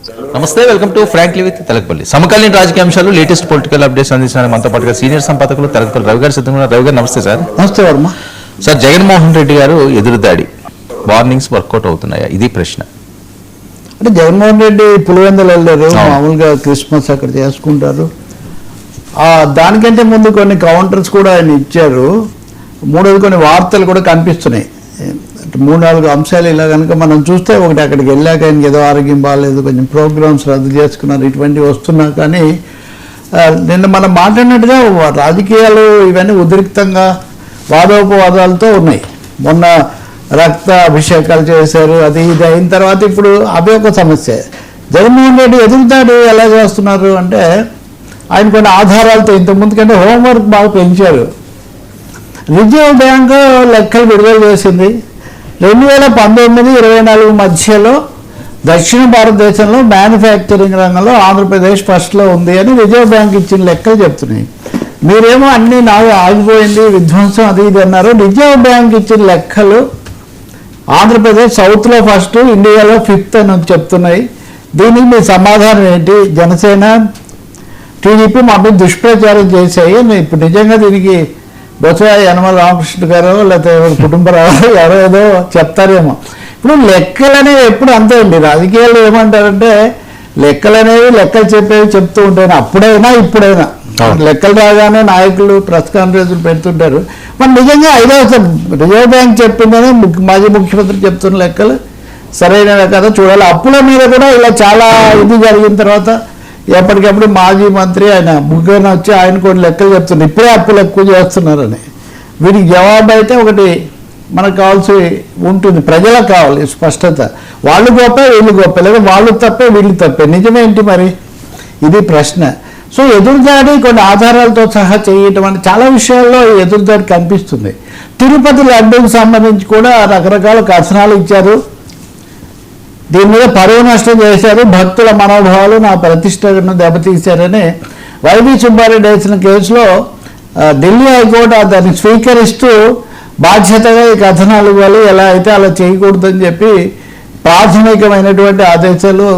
నమస్తే, welcome to frankly with Telakapalli. సమకాలీన రాజకీయ అంశాలు, లేటెస్ట్ పొలిటికల్ అప్డేట్స్ అందించడానికి మనతో పాటుగా సీనియర్ సంపాదకులు తెలకపల్లి రవి గారు సిద్ధంగా. రవి గారు నమస్తే సార్. నమస్తే వర్మ సార్, జగన్మోహన్ రెడ్డి గారు ఎదురుదాడి వార్నింగ్స్ వర్కౌట్ అవుతున్నాయా, ఇది ప్రశ్న. అంటే జగన్మోహన్ రెడ్డి పులివెందులు వెళ్ళారు, మామూలుగా క్రిస్మస్ అక్కడ చేసుకుంటారు. దానికంటే ముందు కొన్ని కౌంటర్స్ కూడా ఆయన ఇచ్చారు. మూడోది కొన్ని వార్తలు కూడా కనిపిస్తున్నాయి. 3-4 అంశాలు ఇలా కనుక మనం చూస్తే, ఒకటి అక్కడికి వెళ్ళాక ఆయనకి ఏదో ఆరోగ్యం బాగాలేదు, కొంచెం ప్రోగ్రామ్స్ రద్దు చేసుకున్నారు, ఇటువంటివి వస్తున్నా. కానీ నిన్న మనం మాట్లాడినట్టుగా రాజకీయాలు ఇవన్నీ ఉద్రిక్తంగా వాదోపవాదాలతో ఉన్నాయి. మొన్న రక్త అభిషేకాలు చేశారు, అది ఇది అయిన తర్వాత ఇప్పుడు అవి ఒక సమస్య. జగన్మోహన్ రెడ్డి ఎదుగుతాడు ఎలా చేస్తున్నారు అంటే, ఆయన కొన్ని ఆధారాలతో ఇంతకుముందు కంటే హోంవర్క్ బాగా పెంచారు. రిజర్వ్ బ్యాంకు లెక్కలు విడుదల చేసింది. 2019-24 మధ్యలో దక్షిణ భారతదేశంలో మ్యానుఫ్యాక్చరింగ్ రంగంలో ఆంధ్రప్రదేశ్ ఫస్ట్లో ఉంది అని రిజర్వ్ బ్యాంక్ ఇచ్చిన లెక్కలు చెప్తున్నాయి. మీరేమో అన్నీ నాకు ఆగిపోయింది, విధ్వంసం అది ఇది అన్నారు. రిజర్వ్ బ్యాంక్ ఇచ్చిన లెక్కలు ఆంధ్రప్రదేశ్ సౌత్లో ఫస్ట్, ఇండియాలో 5th అని చెప్తున్నాయి. దీనికి మీ సమాధానం ఏంటి? జనసేన టీడీపీ మా మీద దుష్ప్రచారం చేశాయి. ఇప్పుడు నిజంగా దీనికి బొత్స యనమల రామకృష్ణ గారు లేకపోతే కుటుంబరావు ఎవరో ఏదో చెప్తారేమో. ఇప్పుడు లెక్కలు అనేవి ఎప్పుడు అంతే అండి. రాజకీయాలు ఏమంటారంటే, లెక్కలు అనేవి లెక్కలు చెప్పేవి చెప్తూ ఉంటాయి, అప్పుడైనా ఇప్పుడైనా. లెక్కలు రాగానే నాయకులు ప్రెస్ కాన్ఫరెన్స్లు పెడుతుంటారు. మరి నిజంగా 5వ రిజర్వ్ బ్యాంక్ చెప్పిందని మాజీ ముఖ్యమంత్రి చెప్తున్న లెక్కలు సరైన కదా చూడాలి. అప్పుల మీద కూడా ఇలా చాలా ఇది జరిగిన తర్వాత ఎప్పటికప్పుడు మాజీ మంత్రి ఆయన ముగ్గురు వచ్చి ఆయన కూడా లెక్కలు చెప్తున్నారు, ఇప్పుడే అప్పులు ఎక్కువ చేస్తున్నారని. వీటికి జవాబు అయితే ఒకటి మనకు కావాల్సి ఉంటుంది, ప్రజలకు కావాలి స్పష్టత. వాళ్ళు గొప్ప వీళ్ళు గొప్ప, లేదా వాళ్ళు తప్పే వీళ్ళు తప్పే, నిజమేంటి మరి? ఇది ప్రశ్న. సో ఎదురుదాడి కొన్ని ఆధారాలతో సహా చేయటం అంటే చాలా విషయాల్లో ఎదురుదాడి కనిపిస్తుంది. తిరుపతి లడ్డూకి సంబంధించి కూడా రకరకాల కథనాలు ఇచ్చారు. దీని మీద పరువు నష్టం చేశారు, భక్తుల మనోభావాలు నా ప్రతిష్టను దెబ్బతీశారని వైవి సుబ్బారెడ్డి వేసిన కేసులో ఢిల్లీ హైకోర్టు దాన్ని స్వీకరిస్తూ బాధ్యతగా ఈ కథనాలు ఇవ్వాలి, ఎలా అయితే అలా చేయకూడదని చెప్పి ప్రాథమికమైనటువంటి ఆదేశాలు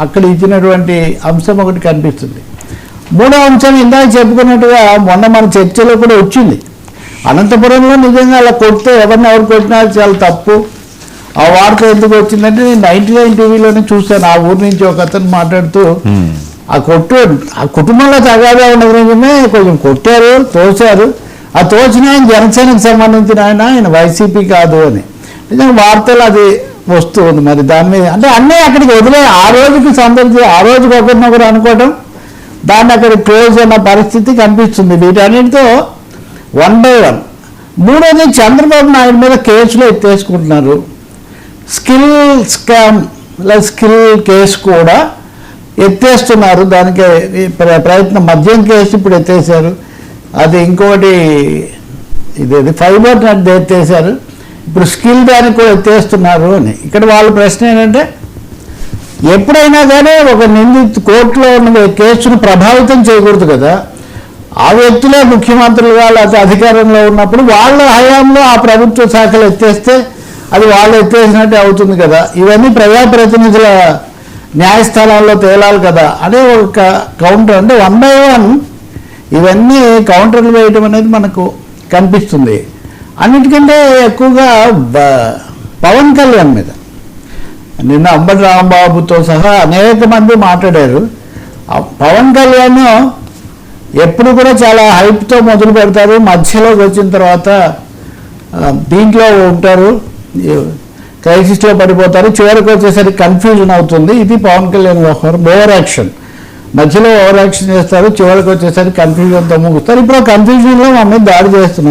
అక్కడ ఇచ్చినటువంటి అంశం ఒకటి కనిపిస్తుంది. మూడో అంశం ఇందాక చెప్పుకున్నట్టుగా మొన్న మన చర్చలో కూడా వచ్చింది. అనంతపురంలో నిజంగా అలా కొడితే ఎవరు కొట్టినా చాలా తప్పు. ఆ వార్త ఎందుకు వచ్చిందంటే, నేను 99 టీవీలోనే చూశాను. ఆ ఊరి నుంచి ఒక అతను మాట్లాడుతూ, ఆ కుటుంబంలో తగాదా ఉన్నది నిజమే, కొంచెం కొట్టారు, తోశారు. ఆ తోచిన ఆయన జనసేనకు సంబంధించిన ఆయన వైసీపీ కాదు అని నిజంగా వార్తలు అది వస్తుంది. మరి దాని మీద అంటే అన్నీ అక్కడికి వదిలే ఆ రోజుకి సందర్భం, ఆ రోజుకి ఒకరినొకరు అనుకోవడం, దాన్ని అక్కడ క్లోజ్ అన్న పరిస్థితి కనిపిస్తుంది. వీటన్నిటితో 1 by 1. మూడోది, చంద్రబాబు నాయుడు మీద కేసులు ఎత్తేసుకుంటున్నారు. స్కిల్ స్కామ్ స్కిల్ కేసు కూడా ఎత్తేస్తున్నారు. దానికి ప్రయత్నం, మద్యం కేసు ఇప్పుడు ఎత్తేసారు. అది ఇంకోటి ఇదేది ఫైబర్ నెట్ ఎత్తేసారు. ఇప్పుడు స్కిల్ దానికి కూడా ఎత్తేస్తున్నారు అని. ఇక్కడ వాళ్ళ ప్రశ్న ఏంటంటే, ఎప్పుడైనా కానీ ఒక నిందితు కోర్టులో ఉన్న కేసును ప్రభావితం చేయకూడదు కదా. ఆ వ్యక్తులే ముఖ్యమంత్రులుగా లేకపోతే అధికారంలో ఉన్నప్పుడు వాళ్ళ హయాంలో ఆ ప్రభుత్వ శాఖలు ఎత్తేస్తే అది వాళ్ళు ఎత్తేసినట్టే అవుతుంది కదా. ఇవన్నీ ప్రజాప్రతినిధుల న్యాయస్థానాల్లో తేలాలి కదా అనే ఒక కౌంటర్. అంటే 1 by 1 ఇవన్నీ కౌంటర్లు వేయటం అనేది మనకు కనిపిస్తుంది. అన్నిటికంటే ఎక్కువగా పవన్ కళ్యాణ్ మీద నిన్న అంబటి రాంబాబుతో సహా అనేక మంది మాట్లాడారు. పవన్ కళ్యాణ్ ఎప్పుడు కూడా చాలా హైప్తో మొదలు పెడతారు, మధ్యలోకి వచ్చిన తర్వాత దీంట్లో ఉంటారు, క్రైసిస్లో పడిపోతారు, చివరికి వచ్చేసరికి కన్ఫ్యూజన్ అవుతుంది. ఇది పవన్ కళ్యాణ్ వ్యవహారం. ఓవర్ యాక్షన్, మధ్యలో ఓవర్ యాక్షన్ చేస్తారు, చివరికి వచ్చేసరికి కన్ఫ్యూజన్తో ముగుస్తారు. ఇప్పుడు కన్ఫ్యూజన్లో మా మీద దాడి చేస్తున్నారు.